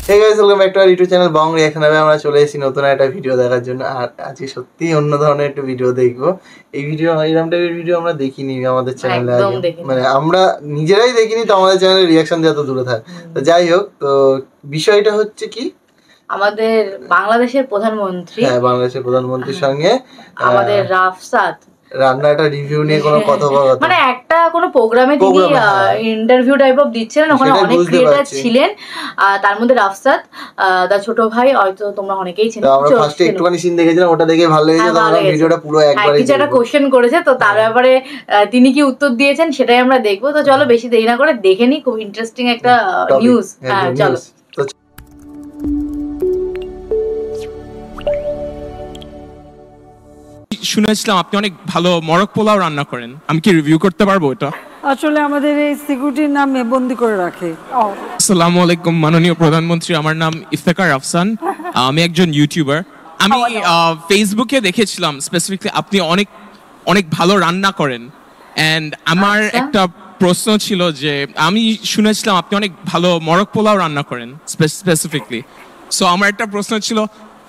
Hey guys, welcome back to our YouTube channel Bong Reaction. আমরা চলে এসেছি নতুন একটা ভিডিও দেখার জন্য। আর আজকে সত্যি অন্য ধরনের একটা ভিডিও দেখবো। এই ভিডিও এরকম টাইপের ভিডিও আমরা দেখিনি আমাদের চ্যানেলে আগে, মানে আমরা নিজেরাই দেখিনি, তো আমাদের চ্যানেলে রিঅ্যাকশন দেওয়া তো দূরে থাক। তো যাই হোক, তো বিষয়টা হচ্ছে কি, আমাদের বাংলাদেশের প্রধানমন্ত্রী, হ্যাঁ বাংলাদেশের প্রধানমন্ত্রীর সঙ্গে আমাদের রাফসাত রান্নাটা রিভিউ নিয়ে কোনো কথাবার্তা, মানে একটা কোনো প্রোগ্রামে তিনি ইন্টারভিউ টাইপ অফ দিচ্ছিলেন, ওখানে অনেক ক্রিয়েটর ছিলেন, তার মধ্যে রাফসাত দা ছোট ভাই, হয়তো তোমরা অনেকেই চিনো। আমরা ফার্স্টে একটুখানি সিন দেখেছিলাম, ওটা দেখে ভালো লেগেছে, তো আমরা ভিডিওটা পুরো একবারে কিছু একটা কোশ্চেন করেছে, তো তার ব্যাপারে তিনি কি উত্তর দিয়েছেন সেটাই আমরা দেখবো। তো চলো বেশি দেরি না করে দেখে নিই, খুব ইন্টারেস্টিং একটা নিউজ। হ্যাঁ চলো। শুনেছিলাম আপনি অনেক ভালো মরক পোলাও রান্না করেন, আমি কি রিভিউ করতে পারবো এটা? আসলে আমাদের এই সিকিউরিটির নামে বন্দি করে রাখে। আসসালামু আলাইকুম মাননীয় প্রধানমন্ত্রী, আমার নাম ইফতেখার আফসান, আমি একজন ইউটিউবার। আমি ফেসবুকে দেখেছিলাম স্পেসিফিকলি আপনি অনেক অনেক ভালো রান্না করেন, অ্যান্ড আমার একটা প্রশ্ন ছিল যে আমি শুনেছিলাম আপনি অনেক ভালো মরক পোলাও রান্না করেন স্পেসিফিকলি। সো আমার একটা প্রশ্ন ছিল,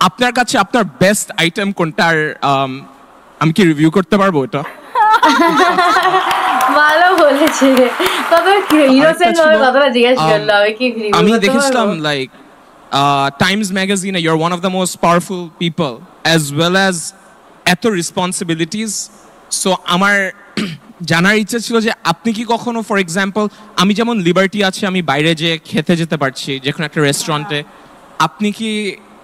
আপনার কাছে আপনার বেস্ট আইটেম কোনটার, আমি কি রিভিউ করতে পারবো এটা? ভালো বলেছে, কত ইনোসেন্ট ভাবে কথাটা জিজ্ঞেস করলো, আমি কি রিভিউ করতে পারবো? আমি দেখেছিলাম লাইক টাইমস ম্যাগাজিনে you are one of the most powerful people as well as এত রেসপন্সিবিলিটিস। সো আমার জানার ইচ্ছে ছিল যে আপনি কি কখনো, ফর এক্সাম্পল আমি যেমন লিবার্টি আছে, আমি বাইরে যেয়ে খেতে যেতে পারছি যে কোনো একটা রেস্টুরেন্টে, আপনি কি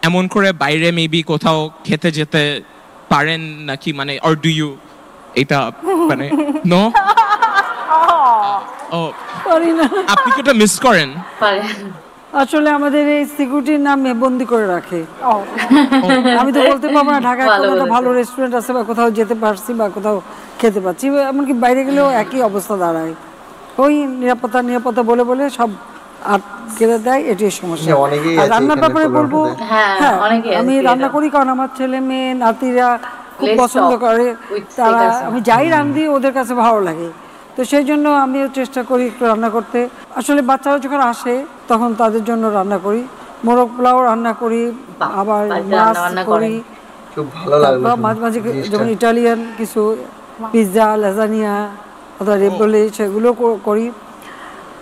এমন করে বাইরে মেবি কোথাও খেতে যেতে পারেন নাকি, মানে অর ডু ইউ এটা মানে নো? ও আপনি কি এটা মিস করেন? আসলে আমাদের এই সিকিউরিটির নামে বন্দি করে রাখে। আমি তো বলতে পারবো না ঢাকায় কোনো ভালো রেস্টুরেন্ট আছে বা কোথাও যেতে পারছি বা কোথাও খেতে পাচ্ছি, এমনকি বাইরে গেলেও একই অবস্থা দাঁড়ায়। ওই নিরাপত্তা বলে বলে সব আটকে দেয়, এটাই সমস্যা। আর রান্নার ব্যাপারে বলবো, হ্যাঁ আমি রান্না করি কারণ আমার ছেলে মেয়ে নাতিরা খুব পছন্দ করে, তারা আমি যাই রান্ধি ওদের কাছে ভালো লাগে, তো সেই জন্য আমিও চেষ্টা করি একটু রান্না করতে। আসলে বাচ্চারা যখন আসে তখন তাদের জন্য রান্না করি, মোরগ পোলাও রান্না করি, আবার মাছ করি, খুব ভালো লাগলো। মাঝে মাঝে যেমন ইটালিয়ান কিছু পিৎজা, ল্যাজানিয়া অথবা রেবোলি সেগুলো করি।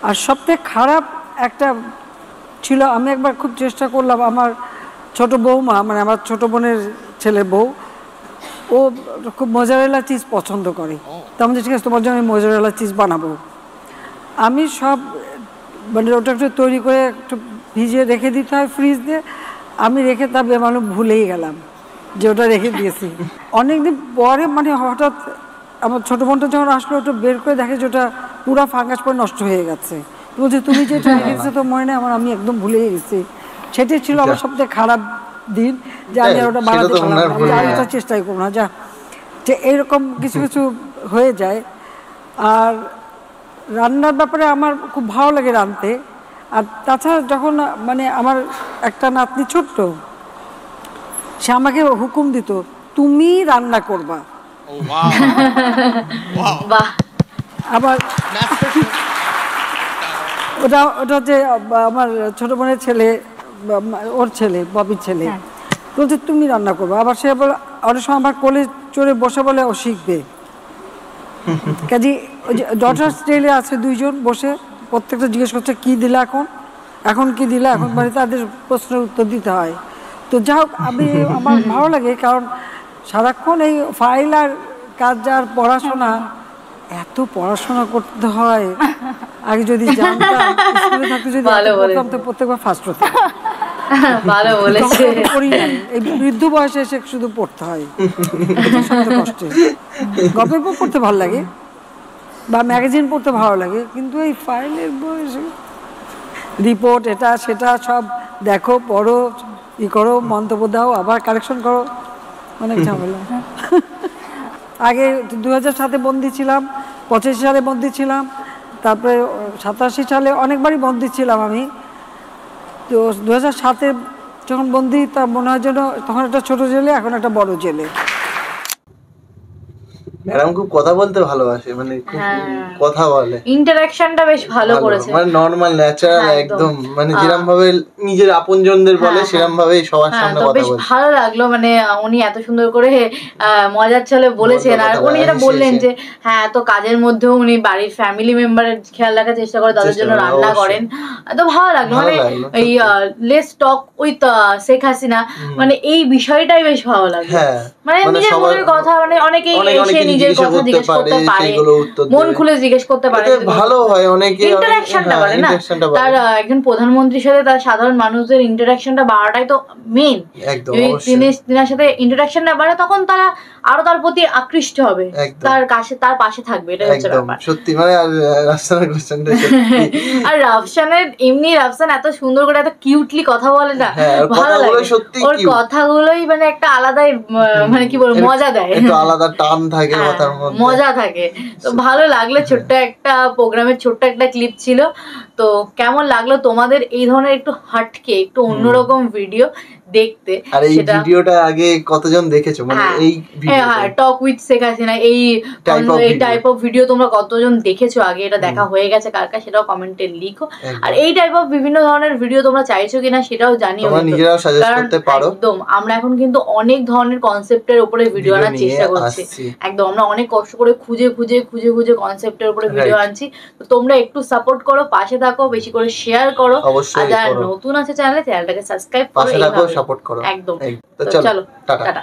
আর সবথেকে খারাপ একটা ছিল, আমি একবার খুব চেষ্টা করলাম, আমার ছোট বৌমা মানে আমার ছোট বোনের ছেলের বউ, ও খুব মোজারেলা চিজ পছন্দ করে, তো আমি ঠিক আছে তোমার জন্য আমি মোজারেলা চিজ বানাবো। আমি সব মানে ওটা একটু তৈরি করে একটু ভিজিয়ে রেখে দিতে হয় ফ্রিজ দিয়ে, আমি রেখে তা বেমালুম ভুলেই গেলাম যে ওটা রেখে দিয়েছি। অনেকদিন পরে মানে হঠাৎ আমার ছোটো বোনটা যখন আসলো, ওটা বের করে দেখে যে ওটা পুরো ফাঙ্গাস পরে নষ্ট হয়ে গেছে। বলছে তুমি যে এটা রেখেছো তো মনে নেই আমার, আমি একদম ভুলে গেছি। সেটাই ছিল আমার সবথেকে খারাপ দিন, যে আমি আর ওটা বানাতে পারলাম না, চেষ্টাই করবো না যা, যে এরকম কিছু কিছু হয়ে যায়। আর রান্নার ব্যাপারে আমার খুব ভালো লাগে রাঁধতে। আর তাছাড়া যখন মানে আমার একটা নাতনি ছোট্ট, সে আমাকে হুকুম দিত তুমি রান্না করবা। আবার ওটা যে আমার ছোট বোনের ছেলে, ওর ছেলে ববির ছেলে, বলছে তুমি রান্না করবো। আবার সে বলে অনেক সময় আমার কোলে চড়ে বসে বলে ও শিখবে। কাজে ওই যে ডটার স্টাইলে আছে দুইজন বসে, প্রত্যেকটা জিজ্ঞেস করছে কি দিলা এখন কি দিলা এখন, মানে তাদের প্রশ্নের উত্তর দিতে হয়। তো যা হোক আমার ভালো লাগে, কারণ সারাক্ষণ এই ফাইল আর কাজ আর পড়াশোনা, এত পড়াশোনা করতে হয়। আগে যদি জানতাম, স্কুলে থাকতে যদি পড়তাম তো প্রত্যেকবার ফার্স্ট হতো। ভালো বলেছে। এই বৃদ্ধ বয়সে এসে শুধু পড়তে হয়, কষ্টে। গল্পের বই পড়তে ভালো লাগে বা ম্যাগাজিন পড়তে ভালো লাগে, কিন্তু এই ফাইলের বয়সে রিপোর্ট এটা সেটা সব দেখো, পড়ো, ই করো, মন্তব্য দাও, আবার কারেকশন করো, অনেক ঝামেলা। আগে 2007 বন্দি ছিলাম, 85 সালে বন্দি ছিলাম, তারপরে 87 সালে অনেকবারই বন্দি ছিলাম আমি। তো 2007-এ যখন বন্দি, তা মনে হয় যেন তখন একটা ছোট জেলে, এখন একটা বড় জেলে। ম্যাডাম খুব কথা বলতে ভালোবাসে, মানে খুব কথা বলে, ইন্টারঅ্যাকশনটা বেশ ভালো করেছে, মানে নরমাল ন্যাচারাল একদম, মানে যেরকম ভাবে নিজের আপনজনদের বলে সেরকম ভাবে সবার সামনে কথা বলে। বেশ ভালো লাগলো, মানে উনি এত সুন্দর করে মজার ছলে বলেছেন। আর উনি যেটা বললেন যে হ্যাঁ, তো কাজের মধ্যেও উনি বাড়ির ফ্যামিলি মেম্বারের খেয়াল রাখার চেষ্টা করে, তাদের জন্য রান্না করেন, তো ভালো লাগলো। মানে এই let's talk with Sheikh Hasina, মানে এই বিষয়টাই বেশ ভালো লাগলো। মানে নিজের মনের কথা, মানে অনেকেই এসে নিজের কথা জিজ্ঞেস করতে পারে, মন খুলে জিজ্ঞেস করতে পারে, ভালো হয়, অনেকে ইন্টারঅ্যাকশনটা বাড়ে না। তার একজন প্রধানমন্ত্রীর সাথে তার সাধারণ মানুষদের ইন্টারঅ্যাকশনটা বাড়াটাই তো মেইন। তিনার সাথে ইন্টারঅ্যাকশনটা বাড়ে, তখন তারা আরো তার প্রতি আকৃষ্ট হবে, তার পাশে থাকবে, এটা হচ্ছে ব্যাপার। সত্যি মানে আর রাফসানের এমনি রাফসান এত সুন্দর করে এত কিউটলি কথা বলে না, ভালো লাগে ওর কথাগুলোই, মানে একটা আলাদাই, মানে কি বলবো, মজা দেয়, একটু আলাদা টান থাকে কথার মধ্যে, মজা থাকে। তো ভালো লাগলো, ছোট্ট একটা প্রোগ্রামের ছোট্ট একটা ক্লিপ ছিল। তো কেমন লাগলো তোমাদের এই ধরনের একটু হাটকে, একটু অন্যরকম ভিডিও দেখতে? আর এই ভিডিওটা আগে কতজন দেখেছো, মানে এই টক উইথ শেখ হাসিনা এই টাইপ অফ ভিডিও তোমরা কতজন দেখেছো আগে? এটা দেখা হয়ে গেছে কার কাছে, সেটাও কমেন্টে লিখো। আর এই টাইপ অফ বিভিন্ন ধরনের ভিডিও তোমরা চাইছো কিনা সেটাও জানিও, একদম। আমরা এখন কিন্তু অনেক ধরনের কনসেপ্টের উপরে ভিডিও আনার চেষ্টা করছি, একদম। আমরা অনেক কষ্ট করে খুঁজে খুঁজে খুঁজে খুঁজে কনসেপ্টের উপরে ভিডিও আনছি। তো তোমরা একটু সাপোর্ট করো, পাশে থাকো, বেশি করে শেয়ার করো, আর যারা নতুন আছে চ্যানেলটাকে সাবস্ক্রাইব করো, সাপোর্ট করো, একদম। তো চলো টাটা।